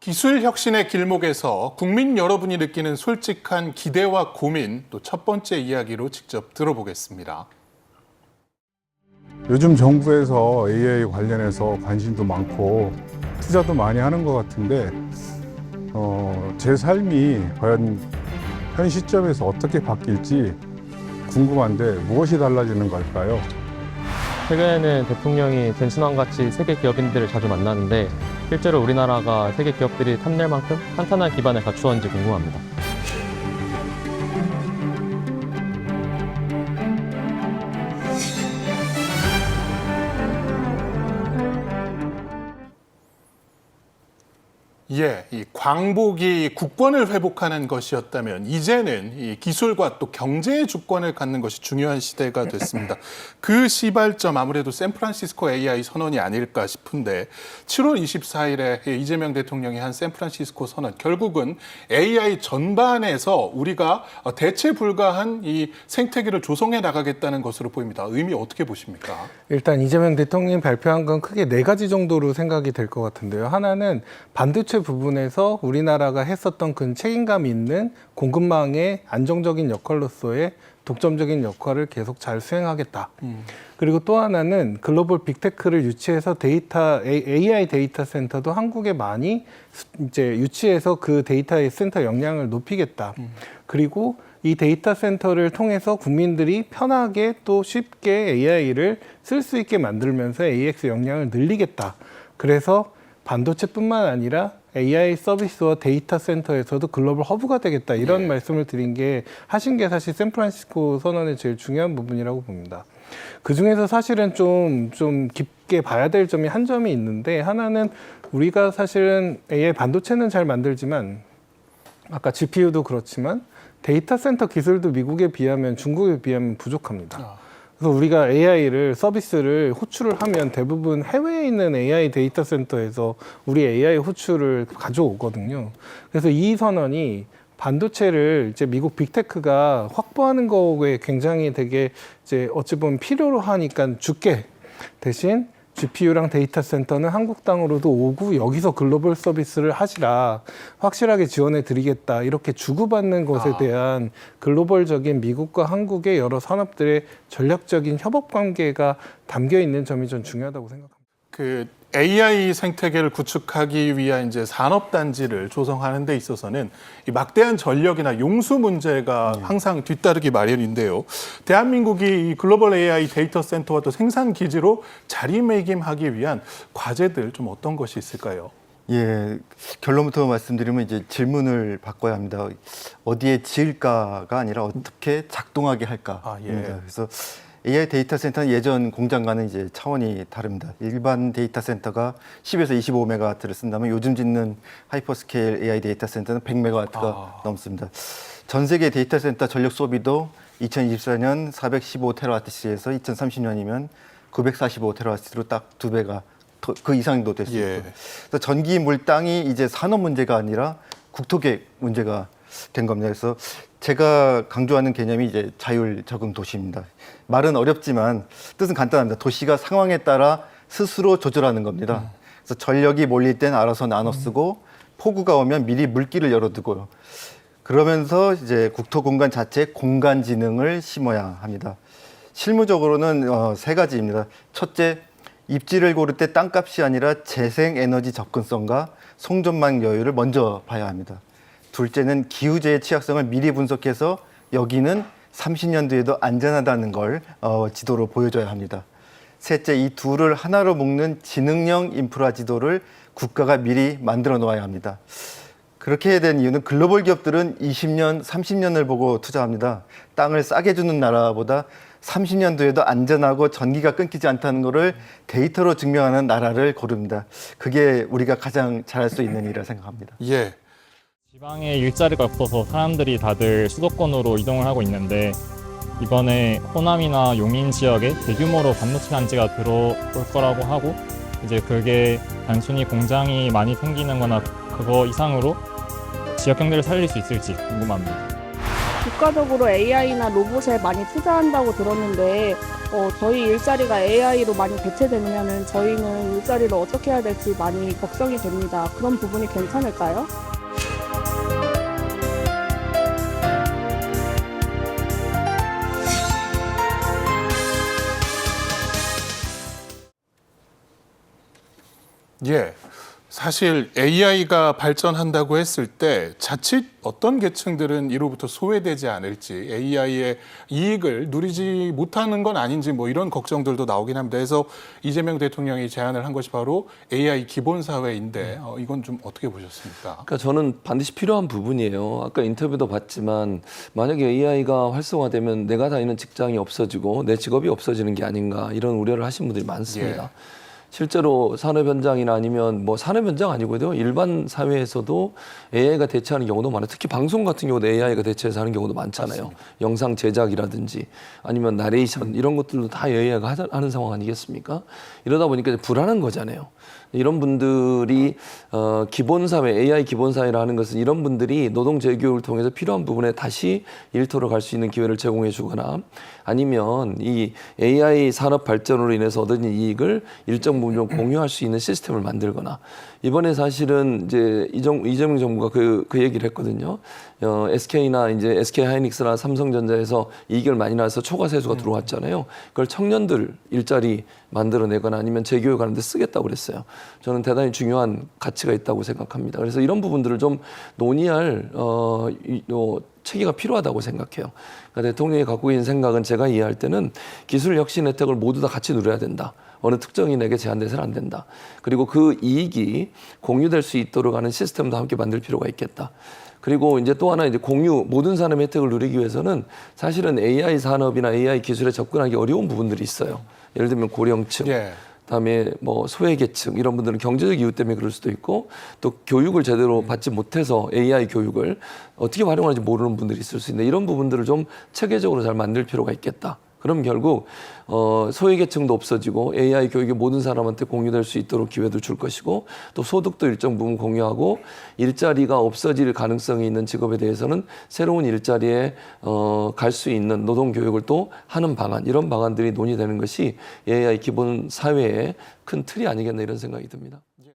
기술 혁신의 길목에서 국민 여러분이 느끼는 솔직한 기대와 고민, 또 첫 번째 이야기로 직접 들어보겠습니다. 요즘 정부에서 AI 관련해서 관심도 많고 투자도 많이 하는 것 같은데 제 삶이 과연 현 시점에서 어떻게 바뀔지 궁금한데 무엇이 달라지는 걸까요? 최근에는 대통령이 젠슨왕같이 세계 기업인들을 자주 만나는데 실제로 우리나라가 세계 기업들이 탐낼 만큼 탄탄한 기반을 갖추었는지 궁금합니다. 예, 이 광복이 국권을 회복하는 것이었다면 이제는 이 기술과 또 경제의 주권을 갖는 것이 중요한 시대가 됐습니다. 그 시발점 아무래도 샌프란시스코 AI 선언이 아닐까 싶은데 7월 24일에 이재명 대통령이 한 샌프란시스코 선언, 결국은 AI 전반에서 우리가 대체 불가한 이 생태계를 조성해 나가겠다는 것으로 보입니다. 의미 어떻게 보십니까? 일단 이재명 대통령이 발표한 건 크게 4가지 정도로 생각이 될 것 같은데요. 하나는 반도체 부분에서 우리나라가 했었던 그 책임감 있는 공급망의 안정적인 역할로서의 독점적인 역할을 계속 잘 수행하겠다. 그리고 또 하나는 글로벌 빅테크를 유치해서 AI 데이터 센터도 한국에 많이 이제 유치해서 그 데이터 센터 역량을 높이겠다. 그리고 이 데이터 센터를 통해서 국민들이 편하게 또 쉽게 AI를 쓸 수 있게 만들면서 AX 역량을 늘리겠다. 그래서 반도체뿐만 아니라 AI 서비스와 데이터 센터에서도 글로벌 허브가 되겠다. 이런 말씀을 드린 게 하신 게 사실 샌프란시스코 선언의 제일 중요한 부분이라고 봅니다. 그중에서 사실은 좀 깊게 봐야 될 점이 한 점이 있는데, 하나는 우리가 사실은 AI 반도체는 잘 만들지만 아까 GPU도 그렇지만 데이터 센터 기술도 미국에 비하면 중국에 비하면 부족합니다. 그래서 우리가 AI를 서비스를 호출을 하면 대부분 해외에 있는 AI 데이터 센터에서 우리 AI 호출을 가져오거든요. 그래서 이 선언이 반도체를 이제 미국 빅테크가 확보하는 거에 굉장히 되게 이제 어찌 보면 필요로 하니까 줄게. 대신 GPU랑 데이터 센터는 한국 땅으로도 오고 여기서 글로벌 서비스를 하시라. 확실하게 지원해 드리겠다. 이렇게 주고받는 것에 대한 글로벌적인 미국과 한국의 여러 산업들의 전략적인 협업 관계가 담겨 있는 점이 좀 중요하다고 생각합니다. 그 AI 생태계를 구축하기 위한 이제 산업단지를 조성하는 데 있어서는 이 막대한 전력이나 용수 문제가 항상 뒤따르기 마련인데요. 대한민국이 이 글로벌 AI 데이터 센터와 또 생산 기지로 자리매김하기 위한 과제들 좀 어떤 것이 있을까요? 예, 결론부터 말씀드리면 이제 질문을 바꿔야 합니다. 어디에 지을까가 아니라 어떻게 작동하게 할까. 그래서 AI 데이터 센터는 예전 공장과는 이제 차원이 다릅니다. 일반 데이터 센터가 10에서 25메가와트를 쓴다면 요즘 짓는 하이퍼스케일 AI 데이터 센터는 100메가와트가 넘습니다. 전 세계 데이터 센터 전력 소비도 2024년 415테라와트시에서 2030년이면 945테라와트로 딱 2배가 그 이상도 될 수 있고. 그래서 전기, 물, 땅이 이제 산업 문제가 아니라 국토계획 문제가 된 겁니다. 그래서 제가 강조하는 개념이 이제 자율 적응 도시입니다. 말은 어렵지만 뜻은 간단합니다. 도시가 상황에 따라 스스로 조절하는 겁니다. 그래서 전력이 몰릴 땐 알아서 나눠 쓰고 폭우가 오면 미리 물길을 열어두고요. 그러면서 이제 국토 공간 자체에 공간 지능을 심어야 합니다. 실무적으로는 3가지입니다. 첫째, 입지를 고를 때 땅값이 아니라 재생 에너지 접근성과 송전망 여유를 먼저 봐야 합니다. 둘째는 기후재해 취약성을 미리 분석해서 여기는 30년 뒤에도 안전하다는 걸 지도로 보여줘야 합니다. 셋째, 이 둘을 하나로 묶는 지능형 인프라 지도를 국가가 미리 만들어 놓아야 합니다. 그렇게 해야 되는 이유는 글로벌 기업들은 20년, 30년을 보고 투자합니다. 땅을 싸게 주는 나라보다 30년 뒤에도 안전하고 전기가 끊기지 않다는 것을 데이터로 증명하는 나라를 고릅니다. 그게 우리가 가장 잘할 수 있는 일이라 생각합니다. 예. 지방에 일자리가 없어서 사람들이 다들 수도권으로 이동을 하고 있는데 이번에 호남이나 용인 지역에 대규모로 반도체 단지가 들어올 거라고 하고 이제 그게 단순히 공장이 많이 생기는 거나 그거 이상으로 지역 경제를 살릴 수 있을지 궁금합니다. 국가적으로 AI나 로봇에 많이 투자한다고 들었는데 저희 일자리가 AI로 많이 대체되면은 저희는 일자리를 어떻게 해야 될지 많이 걱정이 됩니다. 그런 부분이 괜찮을까요? 예. 사실 AI가 발전한다고 했을 때 자칫 어떤 계층들은 이로부터 소외되지 않을지, AI의 이익을 누리지 못하는 건 아닌지 뭐 이런 걱정들도 나오긴 합니다. 그래서 이재명 대통령이 제안을 한 것이 바로 AI 기본사회인데 이건 좀 어떻게 보셨습니까? 그러니까 저는 반드시 필요한 부분이에요. 아까 인터뷰도 봤지만 만약에 AI가 활성화되면 내가 다니는 직장이 없어지고 내 직업이 없어지는 게 아닌가 이런 우려를 하신 분들이 많습니다. 예. 실제로 산업 현장이나 아니면 뭐 산업 현장 아니고요. 일반 사회에서도 AI가 대체하는 경우도 많아요. 특히 방송 같은 경우도 AI가 대체해서 하는 경우도 많잖아요. 맞습니다. 영상 제작이라든지 아니면 나레이션 이런 것들도 다 AI가 하는 상황 아니겠습니까? 이러다 보니까 이제 불안한 거잖아요. 이런 분들이 기본사회, AI 기본사회라 하는 것은 이런 분들이 노동 재교육을 통해서 필요한 부분에 다시 일터로 갈 수 있는 기회를 제공해 주거나 아니면 이 AI 산업 발전으로 인해서 얻은 이익을 일정 부분 좀 공유할 수 있는 시스템을 만들거나 이번에 사실은 이제 이재명 정부가 그 얘기를 했거든요. SK나 이제 SK 하이닉스나 삼성전자에서 이익을 많이 나서 초과 세수가 들어왔잖아요. 그걸 청년들 일자리 만들어내거나 아니면 재교육하는 데 쓰겠다고 그랬어요. 저는 대단히 중요한 가치가 있다고 생각합니다. 그래서 이런 부분들을 좀 논의할 체계가 필요하다고 생각해요. 그러니까 대통령이 갖고 있는 생각은 제가 이해할 때는 기술 혁신 혜택을 모두 다 같이 누려야 된다. 어느 특정인에게 제한돼서는 안 된다. 그리고 그 이익이 공유될 수 있도록 하는 시스템도 함께 만들 필요가 있겠다. 그리고 이제 또 하나 이제 모든 산업 혜택을 누리기 위해서는 사실은 AI 산업이나 AI 기술에 접근하기 어려운 부분들이 있어요. 예를 들면 고령층, 예. 그다음에 뭐 소외계층 이런 분들은 경제적 이유 때문에 그럴 수도 있고 또 교육을 제대로 받지 못해서 AI 교육을 어떻게 활용하는지 모르는 분들이 있을 수 있는데 이런 부분들을 좀 체계적으로 잘 만들 필요가 있겠다. 그럼 결국 소외계층도 없어지고 AI 교육이 모든 사람한테 공유될 수 있도록 기회도 줄 것이고 또 소득도 일정 부분 공유하고 일자리가 없어질 가능성이 있는 직업에 대해서는 새로운 일자리에 갈 수 있는 노동 교육을 또 하는 방안 이런 방안들이 논의되는 것이 AI 기본 사회의 큰 틀이 아니겠나 이런 생각이 듭니다.